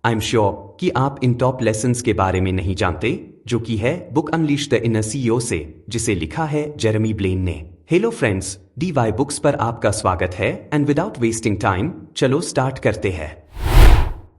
I am sure कि आप इन top lessons के बारे में नहीं जानते, जो कि है book unleash the inner CEO से, जिसे लिखा है जेरेमी ब्लेन ने। हेलो फ्रेंड्स, DY बुक्स पर आपका स्वागत है एंड विदाउट वेस्टिंग टाइम चलो स्टार्ट करते हैं।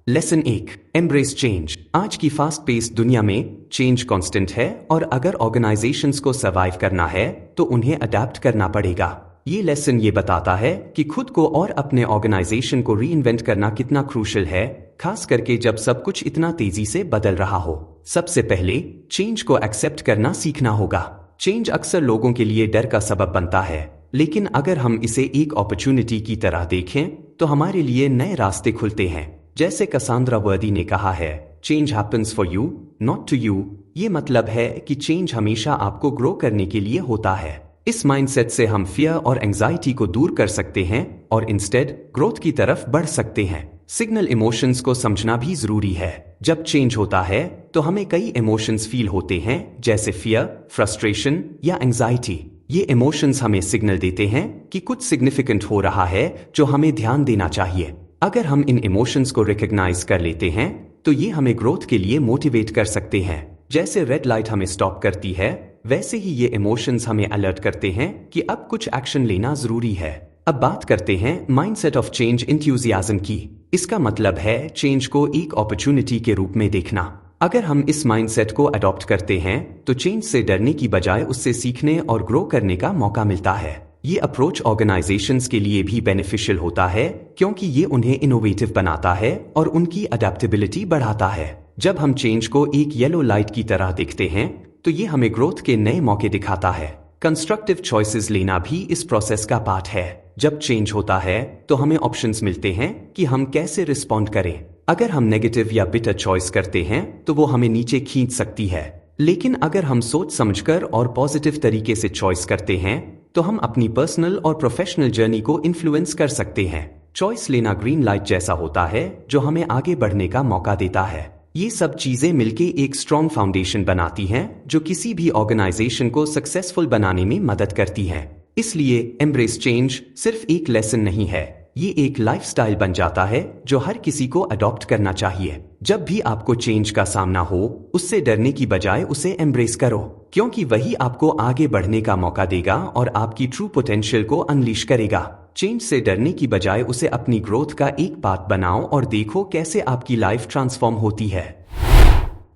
Lesson 1, embrace change. आज की फास्ट पेस्ड दुनिया में चेंज कांस्टेंट है और अगर ऑर्गेनाइजेशंस को सर्वाइव करना है तो उन्हें अडेप्ट करना पड़ेगा। ये लेसन ये बताता है कि खुद को और अपने ऑर्गेनाइजेशन को रीइन्वेंट करना कितना क्रूशियल है, खास करके जब सब कुछ इतना तेजी से बदल रहा हो। सबसे पहले चेंज को एक्सेप्ट करना सीखना होगा। चेंज अक्सर लोगों के लिए डर का सबब बनता है, लेकिन अगर हम इसे एक अपॉर्चुनिटी की तरह देखें तो हमारे लिए नए रास्ते खुलते हैं। जैसे कसांद्रा वर्दी ने कहा है, change happens for you not to you. ये मतलब है कि चेंज हमेशा आपको ग्रो करने के लिए होता है। इस माइंडसेट से हम फियर और एंजाइटी को दूर कर सकते हैं और इंस्टेड ग्रोथ की तरफ बढ़ सकते हैं। सिग्नल इमोशंस को समझना भी जरूरी है। जब चेंज होता है तो हमें कई इमोशंस फील होते हैं, जैसे फियर, फ्रस्ट्रेशन या एंजाइटी। ये इमोशंस हमें सिग्नल देते हैं कि कुछ सिग्निफिकेंट हो रहा है जो हमें ध्यान देना चाहिए। अगर हम इन इमोशंस को रिकॉग्नाइज कर लेते हैं तो ये हमें ग्रोथ के लिए मोटिवेट कर सकते हैं। जैसे रेड लाइट हमें स्टॉप करती है, वैसे ही ये इमोशंस हमें अलर्ट करते हैं कि अब कुछ एक्शन लेना जरूरी है। अब बात करते हैं माइंडसेट ऑफ चेंज एंथुसियाज्म की। इसका मतलब है चेंज को एक अपॉर्चुनिटी के रूप में देखना। अगर हम इस माइंडसेट को अडॉप्ट करते हैं तो चेंज से डरने की बजाय उससे सीखने और ग्रो करने का मौका मिलता है। ये अप्रोच ऑर्गेनाइजेशंस के लिए भी बेनिफिशियल होता है, क्योंकि ये उन्हें इनोवेटिव बनाता है और उनकी अडेप्टेबिलिटी बढ़ाता है। जब हम चेंज को एक येलो लाइट की तरह देखते हैं तो ये हमें ग्रोथ के नए मौके दिखाता है। कंस्ट्रक्टिव चॉइसेस लेना भी इस प्रोसेस का पार्ट है। जब चेंज होता है तो हमें ऑप्शंस मिलते हैं कि हम कैसे रिस्पॉन्ड करें। अगर हम नेगेटिव या बिटर चॉइस करते हैं तो वो हमें नीचे खींच सकती है, लेकिन अगर हम सोच समझकर और पॉजिटिव तरीके से चॉइस करते हैं तो हम अपनी पर्सनल और प्रोफेशनल जर्नी को इन्फ्लुएंस कर सकते हैं। चॉइस लेना ग्रीन लाइट जैसा होता है जो हमें आगे बढ़ने का मौका देता है। ये सब चीजें मिलके एक स्ट्रॉन्ग फाउंडेशन बनाती हैं जो किसी भी ऑर्गेनाइजेशन को सक्सेसफुल बनाने में मदद करती हैं। इसलिए एम्ब्रेस चेंज सिर्फ एक लेसन नहीं है, ये एक लाइफस्टाइल बन जाता है जो हर किसी को अडॉप्ट करना चाहिए। जब भी आपको चेंज का सामना हो, उससे डरने की बजाय उसे एम्ब्रेस करो, क्योंकि वही आपको आगे बढ़ने का मौका देगा और आपकी ट्रू पोटेंशियल को अनलीश करेगा। चेंज से डरने की बजाय उसे अपनी ग्रोथ का एक पार्ट बनाओ और देखो कैसे आपकी लाइफ ट्रांसफॉर्म होती है।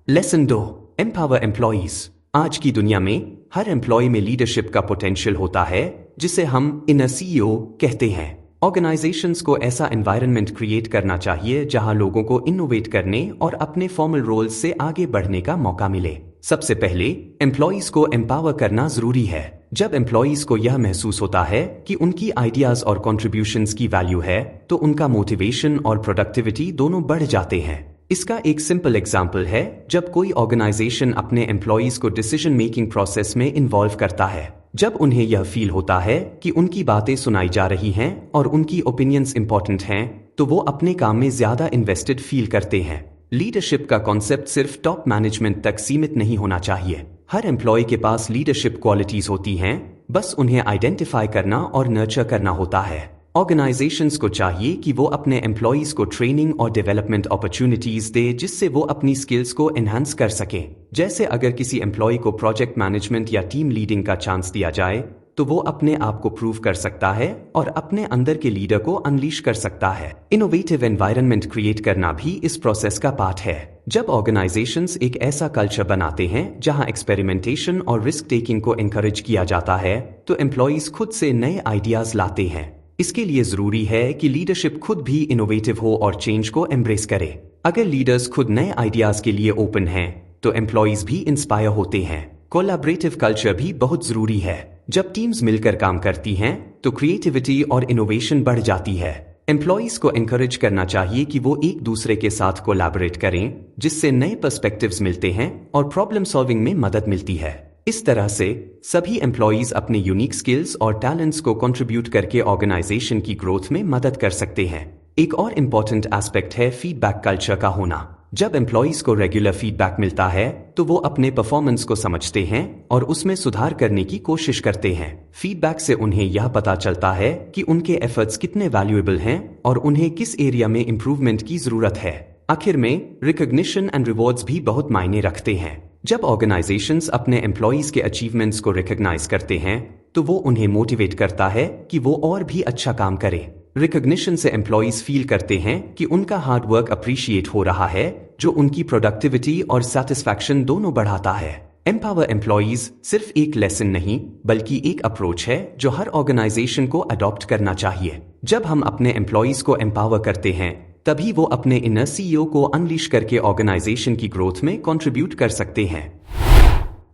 Lesson 2, empower employees. आज की दुनिया में हर एम्प्लॉय में लीडरशिप का पोटेंशियल होता है, जिसे हम इनर सीईओ कहते हैं। ऑर्गेनाइजेशंस को ऐसा एनवायरनमेंट क्रिएट करना चाहिए जहां लोगों को इनोवेट करने और अपने फॉर्मल रोल्स से आगे बढ़ने का मौका मिले। सबसे पहले एम्प्लॉइज को एम्पावर करना जरूरी है। जब एम्प्लॉइज को यह महसूस होता है कि उनकी आइडियाज और कॉन्ट्रीब्यूशंस की वैल्यू है तो उनका मोटिवेशन और प्रोडक्टिविटी दोनों बढ़ जाते हैं। इसका एक सिंपल एग्जाम्पल है जब कोई ऑर्गेनाइजेशन अपने एम्प्लॉइज को डिसीजन मेकिंग प्रोसेस में इन्वॉल्व करता है। जब उन्हें यह फील होता है कि उनकी बातें सुनाई जा रही हैं और उनकी ओपिनियंस इंपॉर्टेंट हैं, तो वो अपने काम में ज्यादा इन्वेस्टेड फील करते हैं। लीडरशिप का कॉन्सेप्ट सिर्फ टॉप मैनेजमेंट तक सीमित नहीं होना चाहिए। हर एम्प्लॉय के पास लीडरशिप क्वालिटीज होती हैं, बस उन्हें आइडेंटिफाई करना और नर्चर करना होता है। ऑर्गेनाइजेशंस को चाहिए कि वो अपने एम्प्लॉइज को ट्रेनिंग और डेवलपमेंट अपॉर्चुनिटीज दे, जिससे वो अपनी स्किल्स को एनहांस कर सके। जैसे अगर किसी एम्प्लॉय को प्रोजेक्ट मैनेजमेंट या टीम लीडिंग का चांस दिया जाए तो वो अपने आप को प्रूव कर सकता है और अपने अंदर के लीडर को अनलीश कर सकता है। इनोवेटिव एनवायरनमेंट क्रिएट करना भी इस प्रोसेस का पार्ट है। जब ऑर्गेनाइजेशंस एक ऐसा कल्चर बनाते हैं जहां एक्सपेरिमेंटेशन और रिस्क टेकिंग को एनकरेज किया जाता है तो एम्प्लॉइज खुद से नए आइडियाज लाते हैं। इसके लिए जरूरी है कि लीडरशिप खुद भी इनोवेटिव हो और चेंज को एम्ब्रेस करे। अगर लीडर्स खुद नए आइडियाज के लिए ओपन हैं तो एम्प्लॉइज भी इंस्पायर होते हैं। कोलैबोरेटिव कल्चर भी बहुत जरूरी है। जब टीम्स मिलकर काम करती हैं तो क्रिएटिविटी और इनोवेशन बढ़ जाती है। एम्प्लॉइज को एनकरेज करना चाहिए कि वो एक दूसरे के साथ कोलैबोरेट करें, जिससे नए पर्सपेक्टिव्स मिलते हैं और प्रॉब्लम सॉल्विंग में मदद मिलती है। इस तरह से सभी एम्प्लॉइज अपने यूनिक स्किल्स और टैलेंट्स को कंट्रीब्यूट करके ऑर्गेनाइजेशन की ग्रोथ में मदद कर सकते हैं। एक और इम्पॉर्टेंट एस्पेक्ट है फीडबैक कल्चर का होना। जब एम्प्लॉइज को रेगुलर फीडबैक मिलता है तो वो अपने परफॉर्मेंस को समझते हैं और उसमें सुधार करने की कोशिश करते हैं। फीडबैक से उन्हें यह पता चलता है कि उनके एफर्ट्स कितने वैल्यूएबल हैं और उन्हें किस एरिया में इम्प्रूवमेंट की जरूरत है। आखिर में रिकॉग्निशन एंड रिवॉर्ड्स भी बहुत मायने रखते हैं। जब ऑर्गेनाइजेशंस अपने एम्प्लॉइज के अचीवमेंट्स को रिकॉग्नाइज करते हैं तो वो उन्हें मोटिवेट करता है कि वो और भी अच्छा काम करें। रिकॉग्निशन से एम्प्लॉइज फील करते हैं कि उनका हार्ड वर्क अप्रिशिएट हो रहा है, जो उनकी प्रोडक्टिविटी और सेटिस्फैक्शन दोनों बढ़ाता है। एम्पावर एम्प्लॉइज सिर्फ एक लेसन नहीं बल्कि एक अप्रोच है जो हर ऑर्गेनाइजेशन को अडॉप्ट करना चाहिए। जब हम अपने एम्प्लॉइज को एम्पावर करते हैं तभी वो अपने इनर सीईओ को अनलीश करके ऑर्गेनाइजेशन की ग्रोथ में कंट्रीब्यूट कर सकते हैं।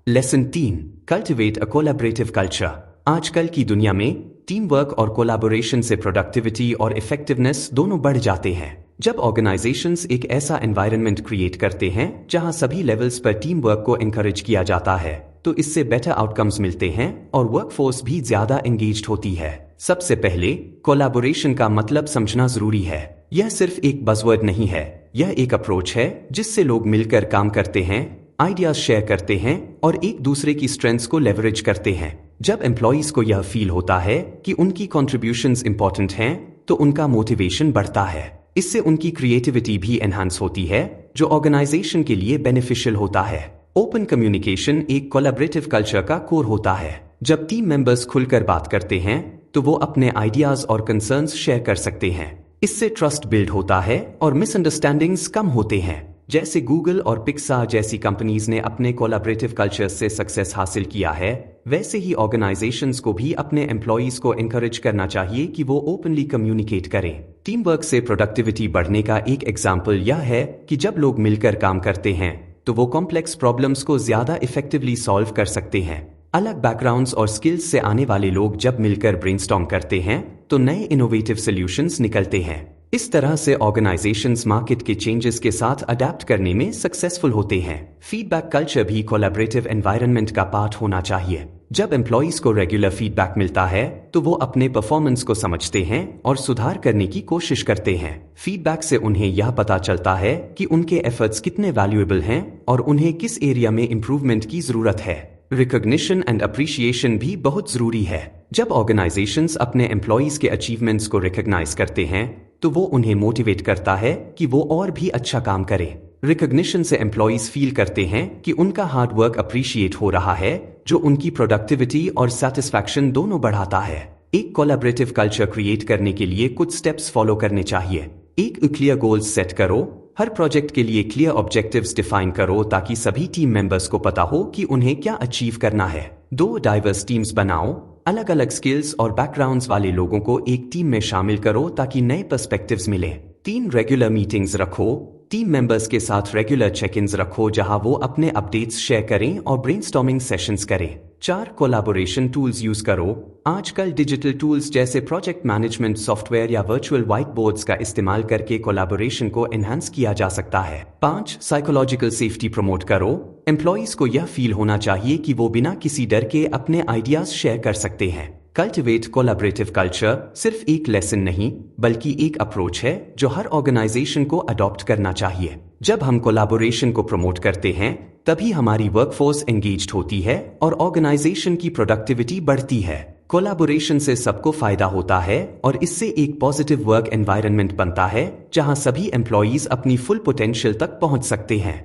लेसन 3, कल्टिवेट अ कोलैबोरेटिव कल्चर। आजकल की दुनिया में टीम वर्क और कोलैबोरेशन से प्रोडक्टिविटी और इफेक्टिवनेस दोनों बढ़ जाते हैं। जब ऑर्गेनाइजेशंस एक ऐसा एनवायरनमेंट क्रिएट करते हैं जहां सभी लेवल्स पर टीम वर्क को एनकरेज किया जाता है तो इससे बेटर आउटकम्स मिलते हैं और वर्कफोर्स भी ज्यादा एंगेज्ड होती है। सबसे पहले कोलैबोरेशन का मतलब समझना जरूरी है। यह सिर्फ एक बज़वर्ड नहीं है, यह एक अप्रोच है जिससे लोग मिलकर काम करते हैं, आइडियाज शेयर करते हैं और एक दूसरे की स्ट्रेंथ्स को लेवरेज करते हैं। जब एम्प्लॉइज को यह फील होता है कि उनकी कॉन्ट्रीब्यूशंस इंपॉर्टेंट हैं तो उनका मोटिवेशन बढ़ता है। इससे उनकी क्रिएटिविटी भी एनहांस होती है जो ऑर्गेनाइजेशन के लिए बेनिफिशियल होता है। ओपन कम्युनिकेशन एक कोलैबोरेटिव कल्चर का कोर होता है। जब टीम मेंबर्स खुलकर बात करते हैं तो वो अपने आइडियाज और कंसर्न्स शेयर कर सकते हैं। इससे ट्रस्ट बिल्ड होता है और मिसअंडरस्टैंडिंग्स कम होते हैं। जैसे गूगल और पिक्सार जैसी कंपनीज ने अपने कोलैबोरेटिव कल्चर से सक्सेस हासिल किया है, वैसे ही ऑर्गेनाइजेशंस को भी अपने एम्प्लॉइज को एनकरेज करना चाहिए कि वो ओपनली कम्युनिकेट करें। टीम वर्क से प्रोडक्टिविटी बढ़ने का एक एग्जाम्पल यह है कि जब लोग मिलकर काम करते हैं तो वो कॉम्प्लेक्स प्रॉब्लम्स को ज्यादा इफेक्टिवली सॉल्व कर सकते हैं। अलग बैकग्राउंड्स और स्किल्स से आने वाले लोग जब मिलकर ब्रेनस्टॉर्म करते हैं तो नए इनोवेटिव सॉल्यूशंस निकलते हैं। इस तरह से ऑर्गेनाइजेशंस मार्केट के चेंजेस के साथ अडेप्ट करने में सक्सेसफुल होते हैं। फीडबैक कल्चर भी कोलैबोरेटिव एनवायरनमेंट का पार्ट होना चाहिए। जब एम्प्लॉइज को रेगुलर फीडबैक मिलता है तो वो अपने परफॉर्मेंस को समझते हैं और सुधार करने की कोशिश करते हैं। फीडबैक से उन्हें यह पता चलता है कि उनके एफर्ट्स कितने वैल्यूएबल हैं और उन्हें किस एरिया में इंप्रूवमेंट की जरूरत है। रिकॉग्निशन एंड अप्रिशिएशन भी बहुत जरूरी है। जब ऑर्गेनाइजेशंस अपने एम्प्लॉइज के अचीवमेंट्स को रिकॉग्नाइज करते हैं तो वो उन्हें मोटिवेट करता है कि वो और भी अच्छा काम करें। रिकॉग्निशन से एम्प्लॉइज फील करते हैं कि उनका हार्ड वर्क अप्रिशिएट हो रहा है, जो उनकी प्रोडक्टिविटी और सेटिस्फैक्शन दोनों बढ़ाता है। एक कोलैबोरेटिव कल्चर क्रिएट करने के लिए कुछ स्टेप्स फॉलो करने चाहिए। एक क्लियर गोल्स सेट करो। हर प्रोजेक्ट के लिए क्लियर ऑब्जेक्टिव्स डिफाइन करो ताकि सभी टीम मेंबर्स को पता हो कि उन्हें क्या अचीव करना है। 2 डाइवर्स टीम्स बनाओ। अलग अलग स्किल्स और बैकग्राउंड्स वाले लोगों को एक टीम में शामिल करो ताकि नए पर्सपेक्टिव्स मिले। 3 रेगुलर मीटिंग्स रखो। टीम मेंबर्स के साथ रेगुलर चेक इन्स रखो जहां वो अपने अपडेट्स शेयर करें और ब्रेनस्टॉर्मिंग सेशंस करें। 4 कोलैबोरेशन टूल्स यूज करो। आजकल डिजिटल टूल्स जैसे प्रोजेक्ट मैनेजमेंट सॉफ्टवेयर या वर्चुअल व्हाइट बोर्ड्स का इस्तेमाल करके कोलैबोरेशन को एनहांस किया जा सकता है। 5 साइकोलॉजिकल सेफ्टी प्रमोट करो। एम्प्लॉइज को यह फील होना चाहिए कि वो बिना किसी डर के अपने आइडियाज शेयर कर सकते हैं। कल्टिवेट कोलैबोरेटिव कल्चर सिर्फ एक लेसन नहीं बल्कि एक अप्रोच है जो हर ऑर्गेनाइजेशन को अडॉप्ट करना चाहिए। जब हम कोलैबोरेशन को प्रमोट करते हैं तभी हमारी वर्कफोर्स एंगेज्ड होती है और ऑर्गेनाइजेशन की प्रोडक्टिविटी बढ़ती है। कोलैबोरेशन से सबको फायदा होता है और इससे एक पॉजिटिव वर्क एनवायरनमेंट बनता है जहां सभी एम्प्लॉइज अपनी फुल पोटेंशियल तक पहुंच सकते हैं।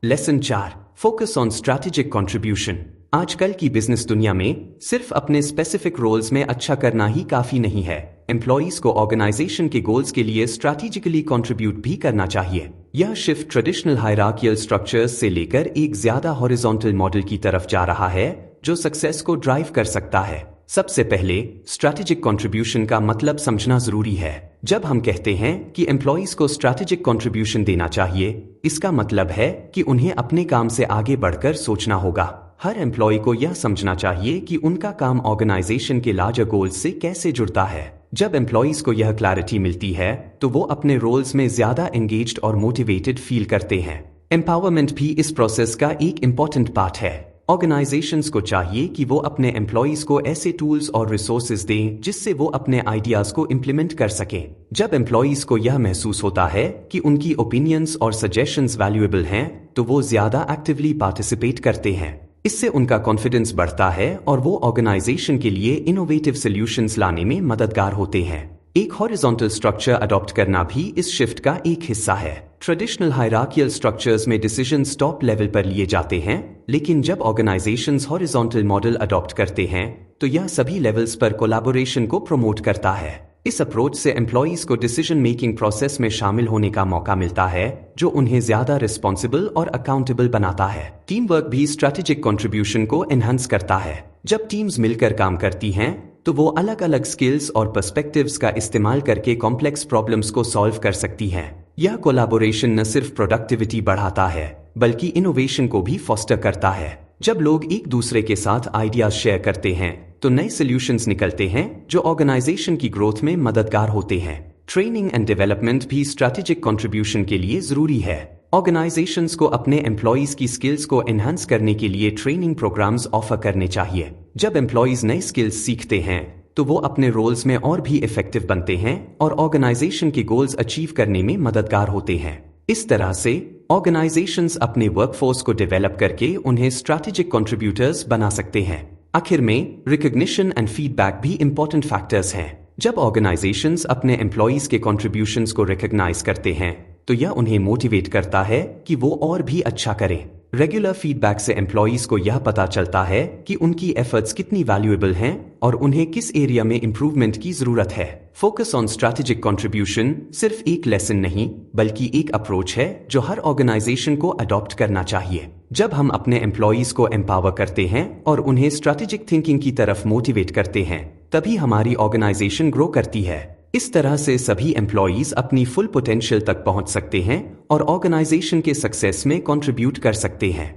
Lesson 4, focus on strategic contribution. आजकल की बिजनेस दुनिया में सिर्फ अपने स्पेसिफिक रोल्स में अच्छा करना ही काफी नहीं है। एम्प्लॉइज को ऑर्गेनाइजेशन के गोल्स के लिए स्ट्रैटेजिकली कंट्रीब्यूट भी करना चाहिए। यह शिफ्ट ट्रेडिशनल हायरार्कियल स्ट्रक्चर्स से लेकर एक ज्यादा हॉरिजॉन्टल मॉडल की तरफ जा रहा है जो सक्सेस को ड्राइव कर सकता है। सबसे पहले स्ट्रैटेजिक कंट्रीब्यूशन का मतलब समझना जरूरी है। जब हम कहते हैं कि एम्प्लॉइज को स्ट्रैटेजिक कंट्रीब्यूशन देना चाहिए, इसका मतलब है कि उन्हें अपने काम से आगे बढ़कर सोचना होगा। हर एम्प्लॉय को यह समझना चाहिए कि उनका काम ऑर्गेनाइजेशन के लार्जर गोल्स से कैसे जुड़ता है। जब एम्प्लॉइज को यह क्लैरिटी मिलती है तो वो अपने रोल्स में ज्यादा एंगेज्ड और मोटिवेटेड फील करते हैं। एम्पावरमेंट भी इस प्रोसेस का एक इम्पॉर्टेंट पार्ट है। ऑर्गेनाइजेशंस को चाहिए कि वो अपने एम्प्लॉइज को ऐसे टूल्स और रिसोर्सेज दें जिससे वो अपने आइडियाज को इम्प्लीमेंट कर सकें। जब एम्प्लॉइज को यह महसूस होता है कि उनकी ओपिनियंस और सजेशंस वैल्यूएबल हैं तो वो ज्यादा एक्टिवली पार्टिसिपेट करते हैं। इससे उनका कॉन्फिडेंस बढ़ता है और वो ऑर्गेनाइजेशन के लिए इनोवेटिव सॉल्यूशंस लाने में मददगार होते हैं। एक हॉरिजॉन्टल स्ट्रक्चर अडॉप्ट करना भी इस शिफ्ट का एक हिस्सा है। ट्रेडिशनल हायरार्कियल स्ट्रक्चर्स में डिसीजंस टॉप लेवल पर लिए जाते हैं, लेकिन जब ऑर्गेनाइजेशंस हॉरिजॉन्टल मॉडल अडॉप्ट करते हैं तो यह सभी लेवल्स पर कोलैबोरेशन को प्रमोट करता है। इस अप्रोच से एम्प्लॉइज को डिसीजन मेकिंग प्रोसेस में शामिल होने का मौका मिलता है, जो उन्हें ज्यादा रिस्पॉन्सिबल और अकाउंटेबल बनाता है। टीम वर्क भी स्ट्रैटेजिक कंट्रीब्यूशन को एनहांस करता है। जब टीम्स मिलकर काम करती हैं तो वो अलग अलग स्किल्स और पर्सपेक्टिव्स का इस्तेमाल करके कॉम्प्लेक्स प्रॉब्लम्स को सॉल्व कर सकती हैं। यह कोलैबोरेशन न सिर्फ प्रोडक्टिविटी बढ़ाता है बल्कि इनोवेशन को भी फॉस्टर करता है। जब लोग एक दूसरे के साथ आइडियाज शेयर करते हैं तो नए सॉल्यूशंस निकलते हैं जो ऑर्गेनाइजेशन की ग्रोथ में मददगार होते हैं। ट्रेनिंग एंड डेवलपमेंट भी स्ट्रैटेजिक कंट्रीब्यूशन के लिए जरूरी है। ऑर्गेनाइजेशंस को अपने एम्प्लॉइज की स्किल्स को एनहांस करने के लिए ट्रेनिंग प्रोग्राम्स ऑफर करने चाहिए। जब एम्प्लॉइज नए स्किल्स सीखते हैं तो वो अपने रोल्स में और भी इफेक्टिव बनते हैं और ऑर्गेनाइजेशन के गोल्स अचीव करने में मददगार होते हैं। इस तरह से ऑर्गेनाइजेशंस अपने वर्कफोर्स को डेवलप करके उन्हें स्ट्रैटेजिक कंट्रीब्यूटर्स बना सकते हैं। आखिर में रिकॉग्निशन एंड फीडबैक भी इंपॉर्टेंट फैक्टर्स हैं। जब ऑर्गेनाइजेशंस अपने एम्प्लॉइज के कंट्रीब्यूशंस को रिकॉग्नाइज करते हैं तो यह उन्हें मोटिवेट करता है कि वो और भी अच्छा करें। रेगुलर फीडबैक से एम्प्लॉइज को यह पता चलता है कि उनकी एफर्ट्स कितनी वैल्यूएबल हैं और उन्हें किस एरिया में इंप्रूवमेंट की जरूरत है। फोकस ऑन स्ट्रैटेजिक कंट्रीब्यूशन सिर्फ एक लेसन नहीं बल्कि एक अप्रोच है जो हर ऑर्गेनाइजेशन को अडॉप्ट करना चाहिए। जब हम अपने एम्प्लॉइज को एम्पावर करते हैं और उन्हें स्ट्रैटेजिक थिंकिंग की तरफ मोटिवेट करते हैं, तभी हमारी ऑर्गेनाइजेशन ग्रो करती है। इस तरह से सभी एम्प्लॉइज अपनी फुल पोटेंशियल तक पहुंच सकते हैं और ऑर्गेनाइजेशन के सक्सेस में कंट्रीब्यूट कर सकते हैं।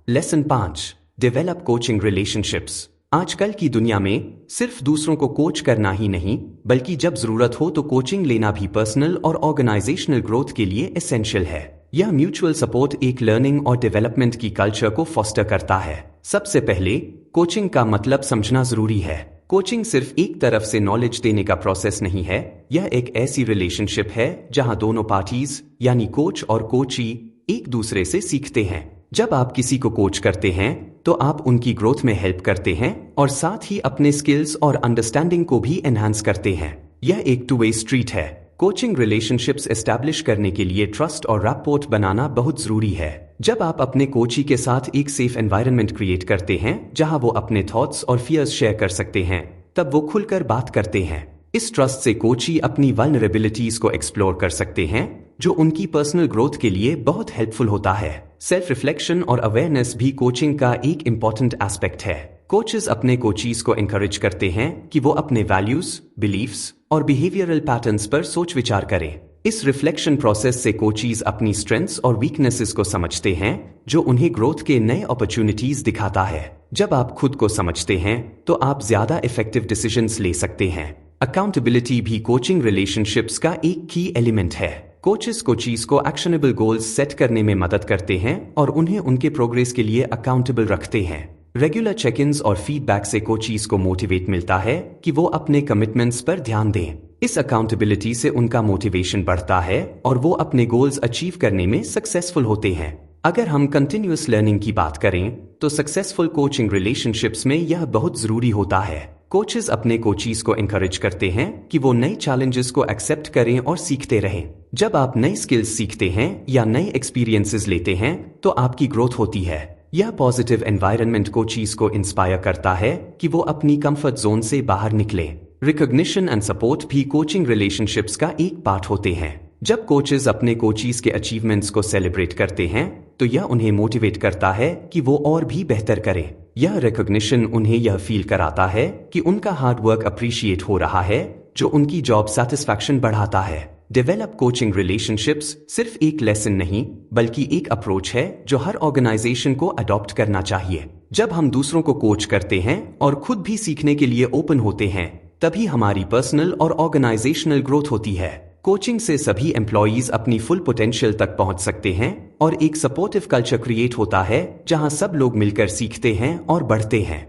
Lesson 5, develop coaching relationships. आजकल की दुनिया में सिर्फ दूसरों को कोच करना ही नहीं बल्कि जब जरूरत हो तो कोचिंग लेना भी पर्सनल और ऑर्गेनाइजेशनल ग्रोथ के लिए एसेंशियल है। यह म्यूचुअल सपोर्ट एक लर्निंग और डेवलपमेंट की कल्चर को फॉस्टर करता है। सबसे पहले कोचिंग का मतलब समझना जरूरी है। कोचिंग सिर्फ एक तरफ से नॉलेज देने का प्रोसेस नहीं है, यह एक ऐसी रिलेशनशिप है जहां दोनों पार्टीज यानी कोच और कोची एक दूसरे से सीखते हैं। जब आप किसी को कोच करते हैं तो आप उनकी ग्रोथ में हेल्प करते हैं और साथ ही अपने स्किल्स और अंडरस्टैंडिंग को भी एनहांस करते हैं। यह एक टू वे स्ट्रीट है। कोचिंग रिलेशनशिप्स एस्टैब्लिश करने के लिए ट्रस्ट और रैपोर्ट बनाना बहुत जरूरी है। जब आप अपने कोची के साथ एक सेफ एनवायरनमेंट क्रिएट करते हैं जहां वो अपने थॉट्स और फियर्स शेयर कर सकते हैं, तब वो खुलकर बात करते हैं। इस ट्रस्ट से कोची अपनी वल्नरेबिलिटीज को एक्सप्लोर कर सकते हैं, जो उनकी पर्सनल ग्रोथ के लिए बहुत हेल्पफुल होता है। सेल्फ रिफ्लेक्शन और अवेयरनेस भी कोचिंग का एक इम्पॉर्टेंट एस्पेक्ट है। कोचेस अपने कोचीज को एनकरेज करते हैं कि वो अपने वैल्यूज, बिलीफ्स और बिहेवियरल पैटर्न्स पर सोच विचार करें। इस रिफ्लेक्शन प्रोसेस से कोचीज अपनी स्ट्रेंथ्स और वीकनेसेस को समझते हैं, जो उन्हें ग्रोथ के नए अपॉर्चुनिटीज दिखाता है। जब आप खुद को समझते हैं तो आप ज्यादा इफेक्टिव डिसीजंस ले सकते हैं। अकाउंटेबिलिटी भी कोचिंग रिलेशनशिप्स का एक की एलिमेंट है। कोचेस कोचीज को एक्शनेबल गोल्स सेट करने में मदद करते हैं और उन्हें उनके प्रोग्रेस के लिए अकाउंटेबल रखते हैं। रेगुलर चेक-इन्स और फीडबैक से कोचीज को मोटिवेट मिलता है कि वो अपने कमिटमेंट्स पर ध्यान दें। इस अकाउंटेबिलिटी से उनका मोटिवेशन बढ़ता है और वो अपने गोल्स अचीव करने में सक्सेसफुल होते हैं। अगर हम कंटिन्यूअस लर्निंग की बात करें तो सक्सेसफुल कोचिंग रिलेशनशिप्स में यह बहुत जरूरी होता है। कोचेस अपने कोचीज को एनकरेज करते हैं कि वो नए चैलेंजेस को एक्सेप्ट करें और सीखते रहें। जब आप नई स्किल्स सीखते हैं या नए एक्सपीरियंसेस लेते हैं तो आपकी ग्रोथ होती है। यह पॉजिटिव एनवायरनमेंट कोचीज को इंस्पायर करता है कि वो अपनी कंफर्ट जोन से बाहर निकले। रिकॉग्निशन एंड सपोर्ट भी कोचिंग रिलेशनशिप्स का एक पार्ट होते हैं। जब कोचेस अपने कोचीज के अचीवमेंट्स को सेलिब्रेट करते हैं तो यह उन्हें मोटिवेट करता है कि वो और भी बेहतर करें। यह रिकॉग्निशन उन्हें यह फील कराता है कि उनका हार्ड वर्क अप्रिशिएट हो रहा है, जो उनकी जॉब सेटिस्फैक्शन बढ़ाता है। डेवलप कोचिंग रिलेशनशिप्स सिर्फ एक लेसन नहीं बल्कि एक अप्रोच है जो हर ऑर्गेनाइजेशन को अडॉप्ट करना चाहिए। जब हम दूसरों को कोच करते हैं और खुद भी सीखने के लिए ओपन होते हैं, तभी हमारी पर्सनल और ऑर्गेनाइजेशनल ग्रोथ होती है। कोचिंग से सभी एम्प्लॉइज अपनी फुल पोटेंशियल तक पहुंच सकते हैं और एक सपोर्टिव कल्चर क्रिएट होता है जहां सब लोग मिलकर सीखते हैं और बढ़ते हैं।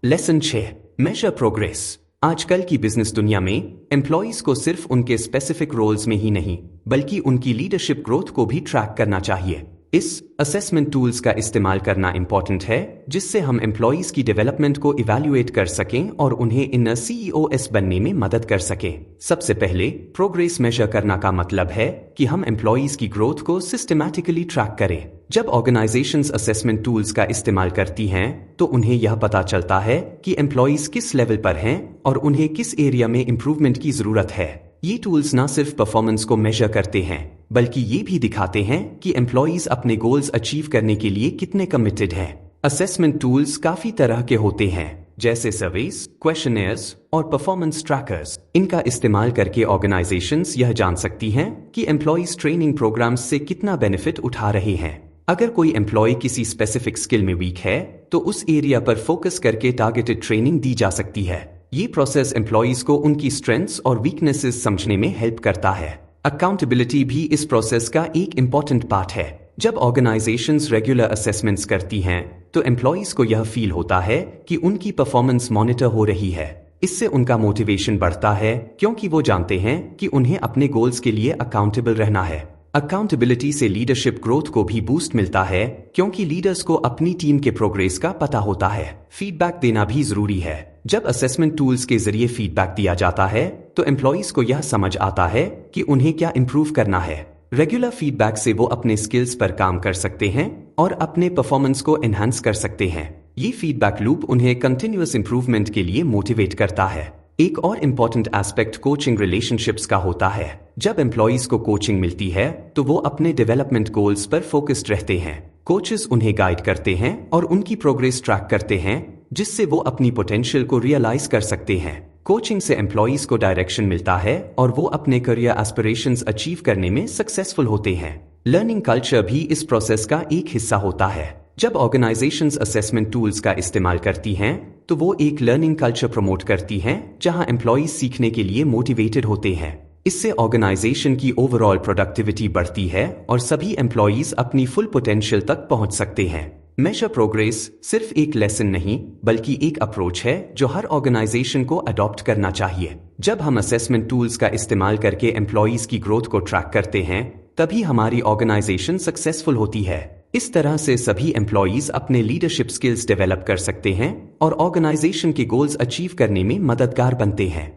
Lesson 6, major progress. आजकल की बिजनेस दुनिया में एम्प्लॉइज को सिर्फ उनके स्पेसिफिक रोल्स में ही नहीं बल्कि उनकी लीडरशिप ग्रोथ को भी ट्रैक करना चाहिए। इस असेसमेंट टूल्स का इस्तेमाल करना इंपॉर्टेंट है जिससे हम एम्प्लॉइज की डेवलपमेंट को इवैल्यूएट कर सकें और उन्हें इन CEOs बनने में मदद कर सकें। सबसे पहले प्रोग्रेस मेजर करना का मतलब है कि हम एम्प्लॉइज की ग्रोथ को सिस्टमैटिकली ट्रैक करें। जब ऑर्गेनाइजेशंस असेसमेंट टूल्स का इस्तेमाल करती हैं तो उन्हें यह पता चलता है कि एम्प्लॉइज किस लेवल पर हैं और उन्हें किस एरिया में इंप्रूवमेंट की जरूरत है। ये टूल्स न सिर्फ परफॉर्मेंस को मेजर करते हैं बल्कि ये भी दिखाते हैं कि एम्प्लॉइज अपने गोल्स अचीव करने के लिए कितने कमिटेड हैं। असेसमेंट टूल्स काफी तरह के होते हैं जैसे सर्वेस, क्वेश्चनेयर्स और परफॉर्मेंस ट्रैकर्स। इनका इस्तेमाल करके ऑर्गेनाइजेशंस यह जान सकती हैं कि एम्प्लॉइज ट्रेनिंग प्रोग्राम्स से कितना बेनिफिट उठा रहे हैं। अगर कोई एम्प्लॉय किसी स्पेसिफिक स्किल में वीक है तो उस एरिया पर फोकस करके टारगेटेड ट्रेनिंग दी जा सकती है। ये प्रोसेस एम्प्लॉइज को उनकी स्ट्रेंथ्स और वीकनेसेस समझने में हेल्प करता है। अकाउंटेबिलिटी भी इस प्रोसेस का एक इम्पॉर्टेंट पार्ट है। जब ऑर्गेनाइजेशंस रेगुलर असेसमेंट्स करती हैं तो एम्प्लॉइज को यह फील होता है कि उनकी परफॉर्मेंस मॉनिटर हो रही है। इससे उनका मोटिवेशन बढ़ता है क्योंकि वो जानते हैं कि उन्हें अपने गोल्स के लिए अकाउंटेबल रहना है। अकाउंटेबिलिटी से लीडरशिप ग्रोथ को भी बूस्ट मिलता है क्योंकि लीडर्स को अपनी टीम के प्रोग्रेस का पता होता है। फीडबैक देना भी जरूरी है। जब असेसमेंट टूल्स के जरिए फीडबैक दिया जाता है तो एम्प्लॉइज को यह समझ आता है कि उन्हें क्या इंप्रूव करना है। रेगुलर फीडबैक से वो अपने स्किल्स पर काम कर सकते हैं और अपने परफॉर्मेंस को एनहांस कर सकते हैं। ये फीडबैक लूप उन्हें कंटिन्यूअस इंप्रूवमेंट के लिए मोटिवेट करता है। एक और इम्पॉर्टेंट एस्पेक्ट कोचिंग रिलेशनशिप्स का होता है। जब एम्प्लॉइज को कोचिंग मिलती है तो वो अपने डेवलपमेंट गोल्स पर फोकस्ड रहते हैं। कोचेस उन्हें गाइड करते हैं और उनकी प्रोग्रेस ट्रैक करते हैं जिससे वो अपनी पोटेंशियल को रियलाइज कर सकते हैं। कोचिंग से एम्प्लॉइज को डायरेक्शन मिलता है और वो अपने करियर एस्पिरेशंस अचीव करने में सक्सेसफुल होते हैं। लर्निंग कल्चर भी इस प्रोसेस का एक हिस्सा होता है। जब ऑर्गेनाइजेशंस असेसमेंट टूल्स का इस्तेमाल करती हैं तो वो एक लर्निंग कल्चर प्रमोट करती हैं जहां एम्प्लॉइज सीखने के लिए मोटिवेटेड होते हैं। इससे ऑर्गेनाइजेशन की ओवरऑल प्रोडक्टिविटी बढ़ती है और सभी एम्प्लॉइज अपनी फुल पोटेंशियल तक पहुंच सकते हैं। मेजर प्रोग्रेस सिर्फ एक लेसन नहीं बल्कि एक अप्रोच है जो हर ऑर्गेनाइजेशन को अडॉप्ट करना चाहिए। जब हम असेसमेंट टूल्स का इस्तेमाल करके एम्प्लॉइज की ग्रोथ को ट्रैक करते हैं तभी हमारी ऑर्गेनाइजेशन सक्सेसफुल होती है। इस तरह से सभी एम्प्लॉइज अपने लीडरशिप स्किल्स डेवलप कर सकते हैं और ऑर्गेनाइजेशन के गोल्स अचीव करने में मददगार बनते हैं।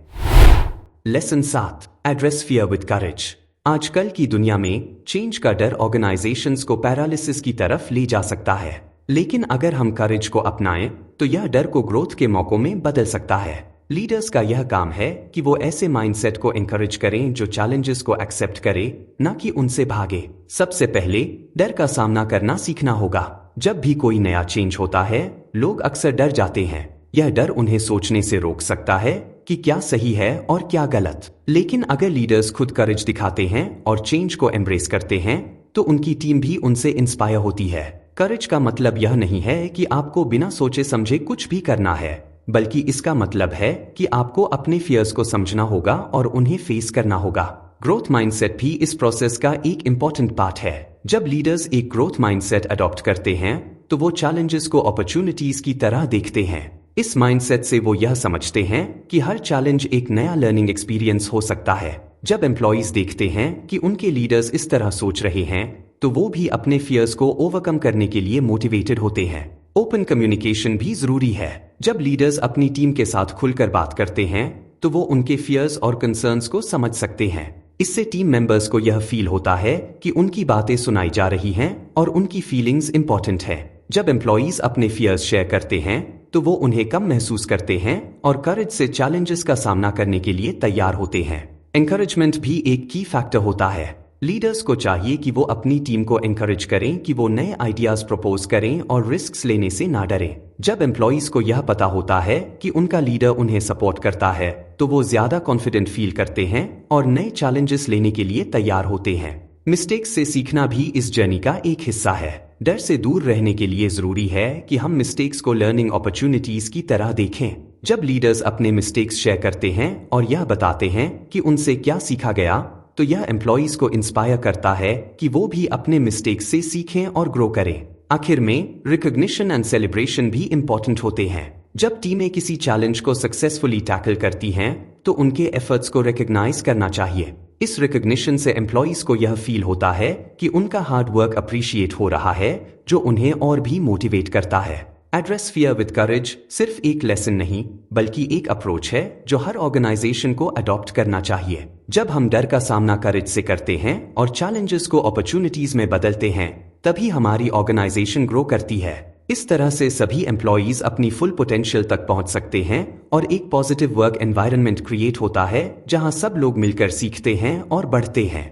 Lesson 7, address fear with courage. आजकल की दुनिया में चेंज का डर ऑर्गेनाइजेशंस को पैरालिसिस की तरफ ले जा सकता है, लेकिन अगर हम करेज को अपनाएं तो यह डर को ग्रोथ के मौकों में बदल सकता है। लीडर्स का यह काम है कि वो ऐसे माइंडसेट को एनकरेज करें जो चैलेंजेस को एक्सेप्ट करे, न कि उनसे भागे। सबसे पहले डर का सामना करना सीखना होगा। जब भी कोई नया चेंज होता है लोग अक्सर डर जाते हैं। यह डर उन्हें सोचने से रोक सकता है कि क्या सही है और क्या गलत। लेकिन अगर लीडर्स खुद करेज दिखाते हैं और चेंज को एम्ब्रेस करते हैं तो उनकी टीम भी उनसे इंस्पायर होती है। करेज का मतलब यह नहीं है कि आपको बिना सोचे समझे कुछ भी करना है, बल्कि इसका मतलब है कि आपको अपने फियर्स को समझना होगा और उन्हें फेस करना होगा। ग्रोथ माइंडसेट भी इस प्रोसेस का एक इम्पॉर्टेंट पार्ट है। जब लीडर्स एक ग्रोथ माइंडसेट अडॉप्ट करते हैं तो वो चैलेंजेस को अपॉर्चुनिटीज की तरह देखते हैं। इस माइंडसेट से वो यह समझते हैं कि हर चैलेंज एक नया लर्निंग एक्सपीरियंस हो सकता है। जब एम्प्लॉइज देखते हैं कि उनके लीडर्स इस तरह सोच रहे हैं तो वो भी अपने फियर्स को ओवरकम करने के लिए मोटिवेटेड होते हैं। ओपन कम्युनिकेशन भी जरूरी है। जब लीडर्स अपनी टीम के साथ खुलकर बात करते हैं तो वो उनके फियर्स और कंसर्न्स को समझ सकते हैं। इससे टीम मेंबर्स को यह फील होता है कि उनकी बातें सुनाई जा रही हैं और उनकी फीलिंग्स इंपॉर्टेंट है। जब एम्प्लॉइज अपने फियर्स शेयर करते हैं तो वो उन्हें कम महसूस करते हैं और करेज से चैलेंजेस का सामना करने के लिए तैयार होते हैं। एनकरेजमेंट भी एक की फैक्टर होता है। लीडर्स को चाहिए कि वो अपनी टीम को एनकरेज करें कि वो नए आइडियाज प्रपोज करें और रिस्क्स लेने से ना डरें। जब एम्प्लॉइज को यह पता होता है कि उनका लीडर उन्हें सपोर्ट करता है तो वो ज्यादा कॉन्फिडेंट फील करते हैं और नए चैलेंजेस लेने के लिए तैयार होते हैं। मिस्टेक्स से सीखना भी इस जर्नी का एक हिस्सा है। डर से दूर रहने के लिए जरूरी है कि हम मिस्टेक्स को लर्निंग अपॉर्चुनिटीज की तरह देखें। जब लीडर्स अपने मिस्टेक्स शेयर करते हैं और यह बताते हैं कि उनसे क्या सीखा गया तो यह एम्प्लॉइज को इंस्पायर करता है कि वो भी अपने मिस्टेक्स से सीखें और ग्रो करें। आखिर में रिकॉग्निशन एंड सेलिब्रेशन भी इंपॉर्टेंट होते हैं। जब टीमें किसी चैलेंज को सक्सेसफुली टैकल करती हैं तो उनके एफर्ट्स को रिकॉग्नाइज करना चाहिए। इस रिकॉग्निशन से एम्प्लॉइज को यह फील होता है कि उनका हार्ड वर्क अप्रिशिएट हो रहा है, जो उन्हें और भी मोटिवेट करता है। एड्रेस फियर विद करेज सिर्फ एक लेसन नहीं, बल्कि एक अप्रोच है जो हर ऑर्गेनाइजेशन को अडॉप्ट करना चाहिए। जब हम डर का सामना करेज से करते हैं और चैलेंजेस को अपॉर्चुनिटीज में बदलते हैं, तभी हमारी ऑर्गेनाइजेशन ग्रो करती है। इस तरह से सभी एम्प्लॉइज अपनी फुल पोटेंशियल तक पहुंच सकते हैं और एक पॉजिटिव वर्क एनवायरनमेंट क्रिएट होता है जहां सब लोग मिलकर सीखते हैं और बढ़ते हैं।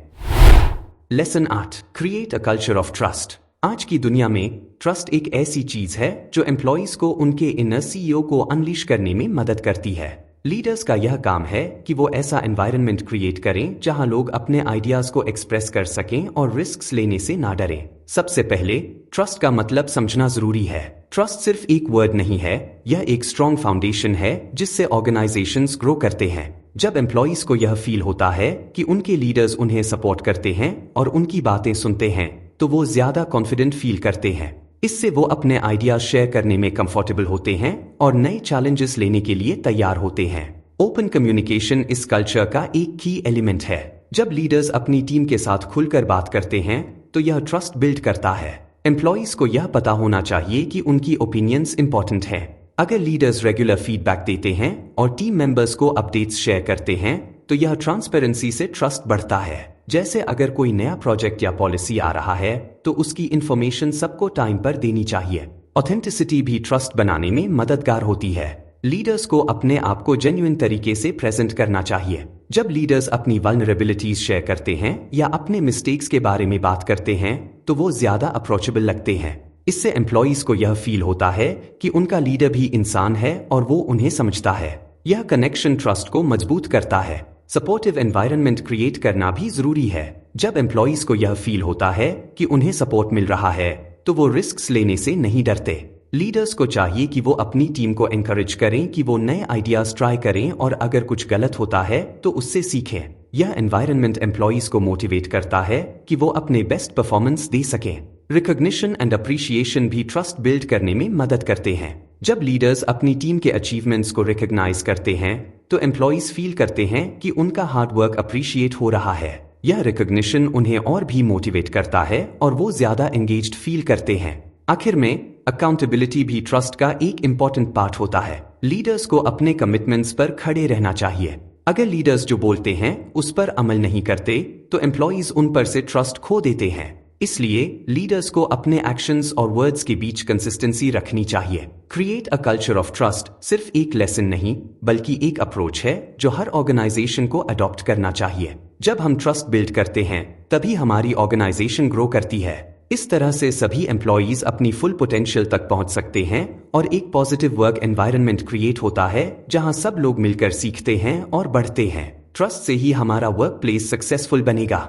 Lesson 8, create a culture of trust. आज की दुनिया में ट्रस्ट एक ऐसी चीज है जो एम्प्लॉइज को उनके इनर सीईओ को अनलीश करने में मदद करती है। लीडर्स का यह काम है कि वो ऐसा एनवायरनमेंट क्रिएट करें जहां लोग अपने आइडियाज को एक्सप्रेस कर सकें और रिस्क्स लेने से ना डरें। सबसे पहले ट्रस्ट का मतलब समझना जरूरी है। ट्रस्ट सिर्फ एक वर्ड नहीं है, यह एक स्ट्रॉन्ग फाउंडेशन है जिससे ऑर्गेनाइजेशंस ग्रो करते हैं। जब एम्प्लॉइज को यह फील होता है कि उनके लीडर्स उन्हें सपोर्ट करते हैं और उनकी बातें सुनते हैं, तो वो ज्यादा कॉन्फिडेंट फील करते हैं। इससे वो अपने आइडियाज शेयर करने में कंफर्टेबल होते हैं और नए चैलेंजेस लेने के लिए तैयार होते हैं। ओपन कम्युनिकेशन इस कल्चर का एक की एलिमेंट है। जब लीडर्स अपनी टीम के साथ खुलकर बात करते हैं, तो यह ट्रस्ट बिल्ड करता है। एम्प्लॉइज को यह पता होना चाहिए कि उनकी ओपिनियंस इंपॉर्टेंट है। अगर लीडर्स रेगुलर फीडबैक देते हैं और टीम मेंबर्स को अपडेट्स शेयर करते हैं, तो यह ट्रांसपेरेंसी से ट्रस्ट बढ़ता है। जैसे अगर कोई नया प्रोजेक्ट या पॉलिसी आ रहा है, तो उसकी इंफॉर्मेशन सबको टाइम पर देनी चाहिए। ऑथेंटिसिटी भी ट्रस्ट बनाने में मददगार होती है। लीडर्स को अपने आप को जेन्युइन तरीके से प्रेजेंट करना चाहिए। जब लीडर्स अपनी वल्नरेबिलिटीज शेयर करते हैं या अपने मिस्टेक्स के बारे में बात करते हैं, तो वो ज्यादा अप्रोचेबल लगते हैं। इससे एम्प्लॉइज को यह फील होता है कि उनका लीडर भी इंसान है और वो उन्हें समझता है। यह कनेक्शन ट्रस्ट को मजबूत करता है। सपोर्टिव एनवायरनमेंट क्रिएट करना भी जरूरी है। जब एम्प्लॉइज को यह फील होता है कि उन्हें सपोर्ट मिल रहा है, तो वो रिस्क्स लेने से नहीं डरते। लीडर्स को चाहिए कि वो अपनी टीम को एनकरेज करें कि वो नए आइडियाज ट्राई करें और अगर कुछ गलत होता है तो उससे सीखें। यह एनवायरनमेंट एम्प्लॉइज को मोटिवेट करता है कि वो अपने बेस्ट परफॉर्मेंस दे सकें। रिकॉग्निशन एंड अप्रिशिएशन भी ट्रस्ट बिल्ड करने में मदद करते हैं। जब लीडर्स अपनी टीम के अचीवमेंट्स को रिकॉग्नाइज करते हैं, तो एम्प्लॉइज फील करते हैं कि उनका हार्ड वर्क अप्रिशिएट हो रहा है। यह रिकॉग्निशन उन्हें और भी मोटिवेट करता है और वो ज्यादा एंगेज्ड फील करते हैं। आखिर में अकाउंटेबिलिटी भी ट्रस्ट का एक इम्पॉर्टेंट पार्ट होता है। लीडर्स को अपने कमिटमेंट्स पर खड़े रहना चाहिए। अगर लीडर्स जो बोलते हैं उस पर अमल नहीं करते, तो एम्प्लॉइज उन पर से ट्रस्ट खो देते हैं। इसलिए लीडर्स को अपने एक्शंस और वर्ड्स के बीच कंसिस्टेंसी रखनी चाहिए। Create a culture of trust सिर्फ एक लेसन नहीं, बल्कि एक अप्रोच है जो हर ऑर्गेनाइजेशन को अडॉप्ट करना चाहिए। जब हम ट्रस्ट बिल्ड करते हैं, तभी हमारी ऑर्गेनाइजेशन ग्रो करती है। इस तरह से सभी एम्प्लॉइज अपनी फुल पोटेंशियल तक पहुंच सकते हैं और एक पॉजिटिव वर्क एनवायरनमेंट क्रिएट होता है जहां सब लोग मिलकर सीखते हैं और बढ़ते हैं। ट्रस्ट से ही हमारा वर्क प्लेस सक्सेसफुल बनेगा।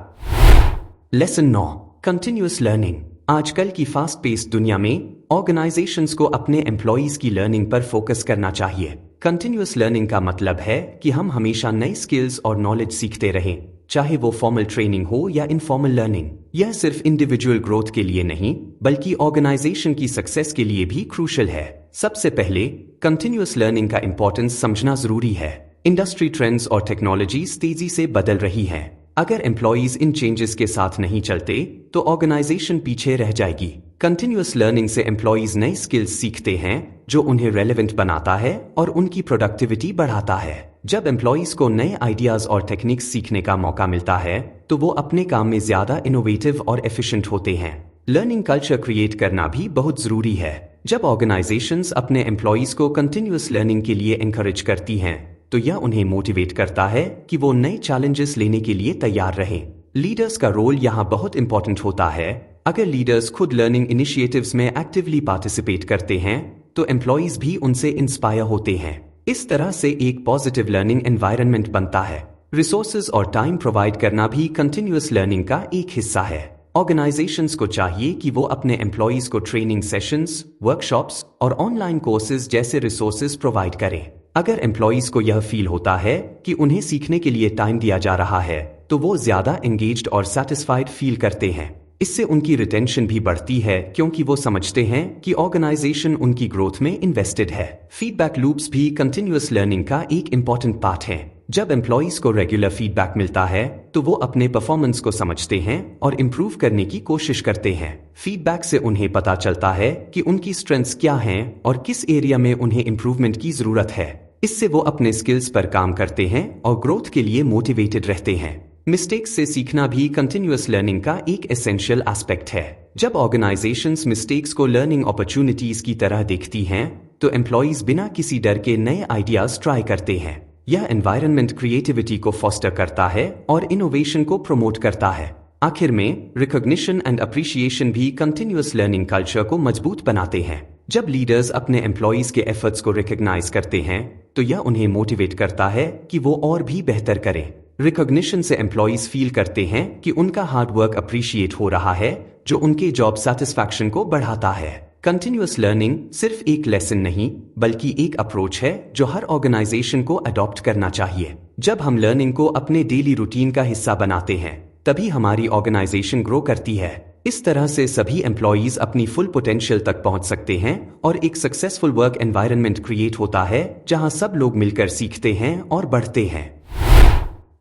Lesson 9, continuous learning. आजकल की फास्ट पेस्ड दुनिया में ऑर्गेनाइजेशंस को अपने एम्प्लॉइज की लर्निंग पर फोकस करना चाहिए। कंटिन्यूअस लर्निंग का मतलब है कि हम हमेशा नई स्किल्स और नॉलेज सीखते रहें, चाहे वो फॉर्मल ट्रेनिंग हो या इनफॉर्मल लर्निंग। यह सिर्फ इंडिविजुअल ग्रोथ के लिए नहीं, बल्कि ऑर्गेनाइजेशन की सक्सेस के लिए भी क्रूशल है। सबसे पहले कंटिन्यूअस लर्निंग का इंपॉर्टेंस समझना जरूरी है। इंडस्ट्री ट्रेंड्स और टेक्नोलॉजीज तेजी से बदल रही हैं। अगर एम्प्लॉइज इन चेंजेस के साथ नहीं चलते, तो ऑर्गेनाइजेशन पीछे रह जाएगी। कंटिन्यूअस लर्निंग से एम्प्लॉइज नए स्किल्स सीखते हैं जो उन्हें रेलेवेंट बनाता है और उनकी प्रोडक्टिविटी बढ़ाता है। जब एम्प्लॉइज को नए आइडियाज और टेक्निक्स सीखने का मौका मिलता है, तो वो अपने काम में ज्यादा इनोवेटिव और एफिशिएंट होते हैं। लर्निंग कल्चर क्रिएट करना भी बहुत जरूरी है। जब ऑर्गेनाइजेशंस अपने एम्प्लॉइज को कंटिन्यूअस लर्निंग के लिए एनकरेज करती हैं, तो यह उन्हें मोटिवेट करता है कि वो नए चैलेंजेस लेने के लिए तैयार रहें। लीडर्स का रोल यहाँ बहुत इंपॉर्टेंट होता है। अगर लीडर्स खुद लर्निंग इनिशिएटिव्स में एक्टिवली पार्टिसिपेट करते हैं, तो एम्प्लॉइज भी उनसे इंस्पायर होते हैं। इस तरह से एक पॉजिटिव लर्निंग एनवायरनमेंट बनता है। रिसोर्सेज और टाइम प्रोवाइड करना भी कंटिन्यूअस लर्निंग का एक हिस्सा है। ऑर्गेनाइजेशंस को चाहिए कि वो अपने एम्प्लॉइज को ट्रेनिंग सेशंस, वर्कशॉप्स और ऑनलाइन कोर्सेज जैसे रिसोर्सेज प्रोवाइड करें। अगर एम्प्लॉइज को यह फील होता है कि उन्हें सीखने के लिए टाइम दिया जा रहा है, तो वो ज्यादा एंगेज्ड और सेटिस्फाइड फील करते हैं। इससे उनकी रिटेंशन भी बढ़ती है, क्योंकि वो समझते हैं कि ऑर्गेनाइजेशन उनकी ग्रोथ में इन्वेस्टेड है। फीडबैक लूप्स भी कंटिन्यूअस लर्निंग का एक इंपॉर्टेंट पार्ट है। जब एम्प्लॉइज को रेगुलर फीडबैक मिलता है तो वो अपने परफॉर्मेंस को समझते हैं और इम्प्रूव करने की कोशिश करते हैं। फीडबैक से उन्हें पता चलता है कि उनकी स्ट्रेंथ्स क्या हैं और किस एरिया में उन्हें इम्प्रूवमेंट की जरूरत है। इससे वो अपने स्किल्स पर काम करते हैं और ग्रोथ के लिए मोटिवेटेड रहते हैं। मिस्टेक्स से सीखना भी कंटिन्यूअस लर्निंग का एक एसेंशियल एस्पेक्ट है। जब ऑर्गेनाइजेशंस मिस्टेक्स को लर्निंग अपॉर्चुनिटीज की तरह देखती हैं तो एम्प्लॉइज बिना किसी डर के नए आइडियाज ट्राई करते हैं। यह एनवायरनमेंट क्रिएटिविटी को फॉस्टर करता है और इनोवेशन को प्रमोट करता है। आखिर में रिकॉग्निशन एंड अप्रिशिएशन भी कंटिन्यूअस लर्निंग कल्चर को मजबूत बनाते हैं। जब लीडर्स अपने एम्प्लॉइज के एफर्ट्स को रिकॉग्नाइज करते हैं तो यह उन्हें मोटिवेट करता है कि वो और भी बेहतर करें। रिकॉग्निशन से एम्प्लॉइज फील करते हैं कि उनका हार्डवर्क अप्रिशिएट हो रहा है, जो उनके जॉब सेटिस्फैक्शन को बढ़ाता है। कंटिन्यूअस लर्निंग सिर्फ एक लेसन नहीं बल्कि एक अप्रोच है जो हर ऑर्गेनाइजेशन को अडॉप्ट करना चाहिए। जब हम लर्निंग को अपने डेली रूटीन का हिस्सा बनाते हैं तभी हमारी ऑर्गेनाइजेशन ग्रो करती है। इस तरह से सभी एम्प्लॉइज अपनी फुल पोटेंशियल तक पहुंच सकते हैं और एक सक्सेसफुल वर्क एनवायरनमेंट क्रिएट होता है जहां सब लोग मिलकर सीखते हैं और बढ़ते हैं।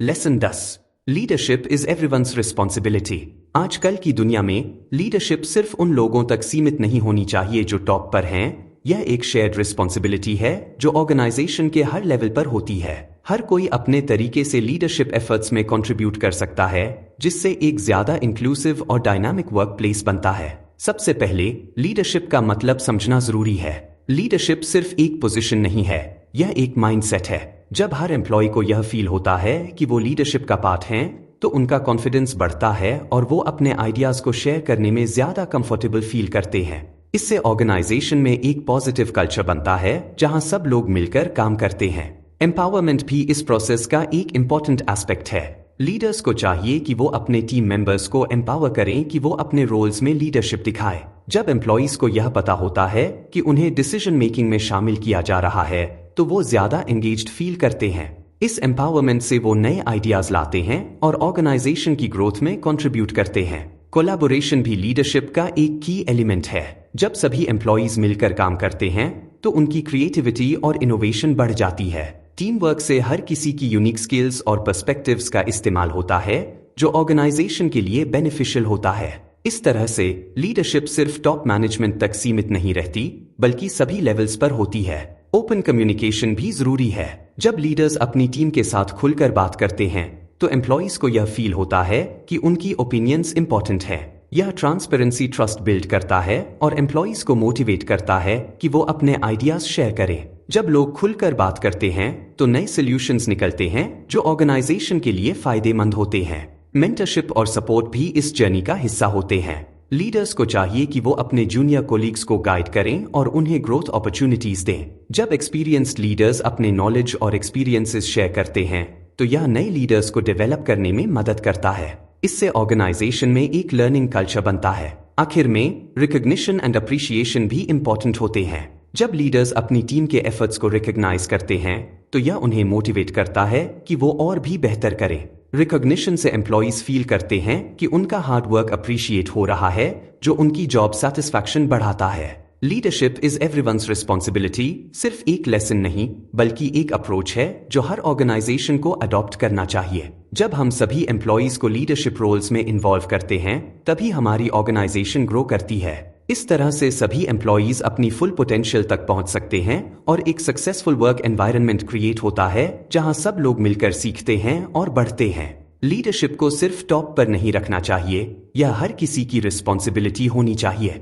Lesson 10 leadership is everyone's responsibility. आजकल की दुनिया में लीडरशिप सिर्फ उन लोगों तक सीमित नहीं होनी चाहिए जो टॉप पर हैं। यह एक शेयर्ड रिस्पॉन्सिबिलिटी है जो ऑर्गेनाइजेशन के हर लेवल पर होती है। हर कोई अपने तरीके से लीडरशिप एफर्ट्स में कंट्रीब्यूट कर सकता है, जिससे एक ज्यादा इंक्लूसिव और डायनामिक वर्क प्लेस बनता है। सबसे पहले लीडरशिप का मतलब समझना जरूरी है। लीडरशिप सिर्फ एक पोजीशन नहीं है, यह एक माइंडसेट है। जब हर एम्प्लॉय को यह फील होता है कि वो लीडरशिप का पार्ट हैं, तो उनका कॉन्फिडेंस बढ़ता है और वो अपने आइडियाज को शेयर करने में ज्यादा कंफर्टेबल फील करते हैं। इससे ऑर्गेनाइजेशन में एक पॉजिटिव कल्चर बनता है जहां सब लोग मिलकर काम करते हैं। एम्पावरमेंट भी इस प्रोसेस का एक इम्पॉर्टेंट एस्पेक्ट है। लीडर्स को चाहिए कि वो अपने टीम मेंबर्स को एम्पावर करें कि वो अपने रोल्स में लीडरशिप दिखाएं। जब एम्प्लॉइज को यह पता होता है कि उन्हें डिसीजन मेकिंग में शामिल किया जा रहा है तो वो ज्यादा एंगेज्ड फील करते हैं। इस एम्पावरमेंट से वो नए आइडियाज लाते हैं और ऑर्गेनाइजेशन की ग्रोथ में कंट्रीब्यूट करते हैं। कोलैबोरेशन भी लीडरशिप का एक की एलिमेंट है। जब सभी एम्प्लॉइज मिलकर काम करते हैं तो उनकी क्रिएटिविटी और इनोवेशन बढ़ जाती है। टीम वर्क से हर किसी की यूनिक स्किल्स और पर्सपेक्टिव्स का इस्तेमाल होता है जो ऑर्गेनाइजेशन के लिए बेनिफिशियल होता है। इस तरह से लीडरशिप सिर्फ टॉप मैनेजमेंट तक सीमित नहीं रहती बल्कि सभी लेवल्स पर होती है। ओपन कम्युनिकेशन भी जरूरी है। जब लीडर्स अपनी टीम के साथ खुलकर बात करते हैं तो एम्प्लॉइज को यह फील होता है कि उनकी ओपिनियंस इंपॉर्टेंट है। यह ट्रांसपेरेंसी ट्रस्ट बिल्ड करता है और एम्प्लॉइज को मोटिवेट करता है कि वो अपने आइडियाज शेयर करें। जब लोग खुलकर बात करते हैं तो नए सॉल्यूशंस निकलते हैं जो ऑर्गेनाइजेशन के लिए फायदेमंद होते हैं। मेंटरशिप और सपोर्ट भी इस जर्नी का हिस्सा होते हैं। लीडर्स को चाहिए कि वो अपने जूनियर कोलीग्स को गाइड करें और उन्हें ग्रोथ अपॉर्चुनिटीज दें। जब एक्सपीरियंस्ड लीडर्स अपने नॉलेज और एक्सपीरियंसेस शेयर करते हैं तो यह नए लीडर्स को डेवलप करने में मदद करता है। इससे ऑर्गेनाइजेशन में एक लर्निंग कल्चर बनता है। आखिर में रिकॉग्निशन एंड अप्रिशिएशन भी इंपॉर्टेंट होते हैं। जब लीडर्स अपनी टीम के एफर्ट्स को रिकॉग्नाइज करते हैं तो यह उन्हें मोटिवेट करता है कि वो और भी बेहतर करें। रिकॉग्निशन से एम्प्लॉइज फील करते हैं कि उनका हार्डवर्क अप्रिशिएट हो रहा है, जो उनकी जॉब सेटिस्फैक्शन बढ़ाता है। लीडरशिप इज एवरीवन्स रिस्पॉन्सिबिलिटी सिर्फ एक लेसन नहीं बल्कि एक अप्रोच है जो हर ऑर्गेनाइजेशन को अडॉप्ट करना चाहिए। जब हम सभी एम्प्लॉइज को लीडरशिप रोल्स में इन्वॉल्व करते हैं तभी हमारी ऑर्गेनाइजेशन ग्रो करती है। इस तरह से सभी एम्प्लॉइज अपनी फुल पोटेंशियल तक पहुंच सकते हैं और एक सक्सेसफुल वर्क एनवायरनमेंट क्रिएट होता है जहां सब लोग मिलकर सीखते हैं और बढ़ते हैं। लीडरशिप को सिर्फ टॉप पर नहीं रखना चाहिए, यह हर किसी की रिस्पॉन्सिबिलिटी होनी चाहिए।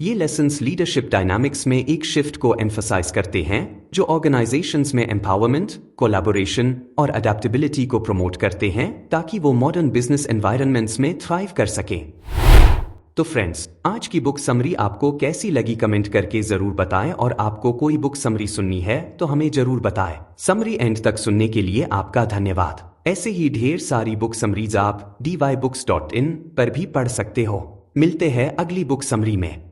ये लेसन्स लीडरशिप डायनामिक्स में एक शिफ्ट को एम्फसाइज करते हैं जो ऑर्गेनाइजेशंस में एम्पावरमेंट, कोलैबोरेशन और अडेप्टेबिलिटी को प्रमोट करते हैं ताकि वो मॉडर्न बिजनेस एनवायरनमेंट्स में थ्राइव कर सकें। तो फ्रेंड्स, आज की बुक समरी आपको कैसी लगी कमेंट करके जरूर बताएं और आपको कोई बुक समरी सुननी है तो हमें जरूर बताएं। समरी एंड तक सुनने के लिए आपका धन्यवाद। ऐसे ही ढेर सारी बुक समरीज आप dybooks.in पर भी पढ़ सकते हो। मिलते हैं अगली बुक समरी में।